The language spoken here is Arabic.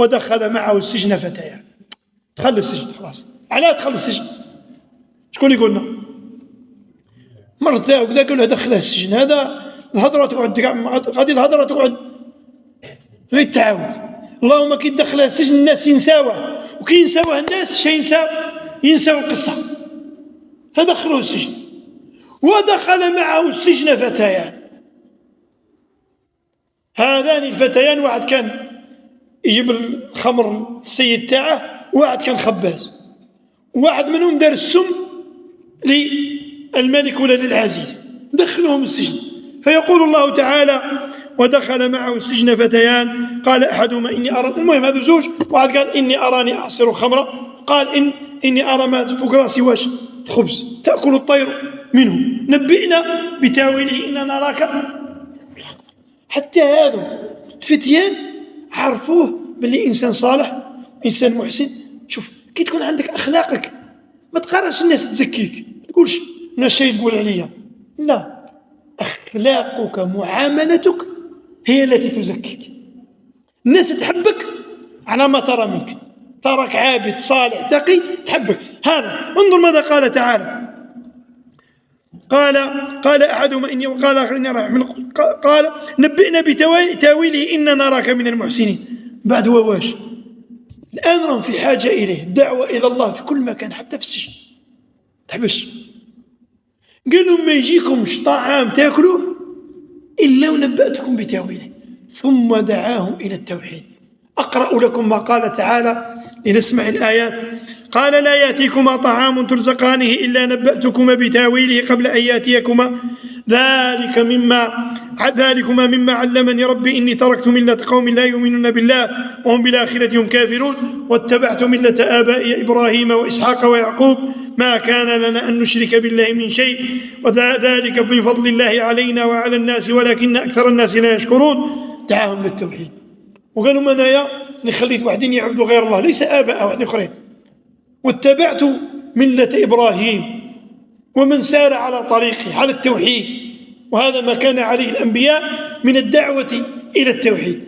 ودخل معه السجن فتيان. دخل السجن خلاص. علاه دخل السجن؟ شكون يقولنا؟ مرته وكذا قالوا له دخله السجن. هذا الهضره تقعد غادي الهضره تقعد غير تعاود. اللهم كي تدخله السجن الناس ينساوه، وكي ينساوه الناس ينساو القصه. فدخلوه السجن. ودخل معه السجن فتيان. هذان الفتيان واحد كان يجيب الخمر السيد تاعه، وواحد كان خباز، واحد منهم دار السم للملك ولا للعزيز، دخلهم السجن. فيقول الله تعالى: ودخل معه السجن فتيان قال أحدهما إني أرى، المهم هذا زوج، واحد قال إني أراني أعصر خمرا، قال إني أرى ما فوق راسي واش خبز تأكل الطير منه، نبئنا بتاويله إننا نراك. حتى هذا الفتيان عرفوه باللي إنسان صالح، إنسان محسن. شوف كي تكون عندك أخلاقك ما تقارنش الناس تزكيك، ما تقولش الناس شيء تقول عليا، لا، أخلاقك معاملتك هي التي تزكيك. الناس تحبك على ما ترى منك، تراك عابد صالح تقي تحبك. هذا انظر ماذا قال تعالى: قال أحدهما إني، وقال آخر إني أرى، قال نبئنا بتاويله إننا نراك من المحسنين. بعد واش الآن راهم في حاجة إليه، الدعوة إلى الله في كل مكان، حتى في السجن تحبش. قالوا ما يجيكمش طعام تاكلوه إلا ونبأتكم بتاويله، ثم دعاهم إلى التوحيد. أقرأ لكم ما قال تعالى لنسمع الآيات. قال: لا يأتيكما طعام ترزقانه إلا نبأتكما بتاويله قبل أن يأتيكما، ذلكما مما علمني ربي إني تركت ملة قوم لا يؤمنون بالله وهم بالآخرة هم كافرون، واتبعت ملة آبائي إبراهيم وإسحاق ويعقوب ما كان لنا أن نشرك بالله من شيء وذلك من فضل الله علينا وعلى الناس ولكن أكثر الناس لا يشكرون. دعاهم للتوحيد. وقالوا: منايا نخليت واحدين يعبدوا غير الله، ليس آباء واحد آخرين. واتبعت ملة إبراهيم ومن سار على طريقه على التوحيد، وهذا ما كان عليه الأنبياء من الدعوة إلى التوحيد.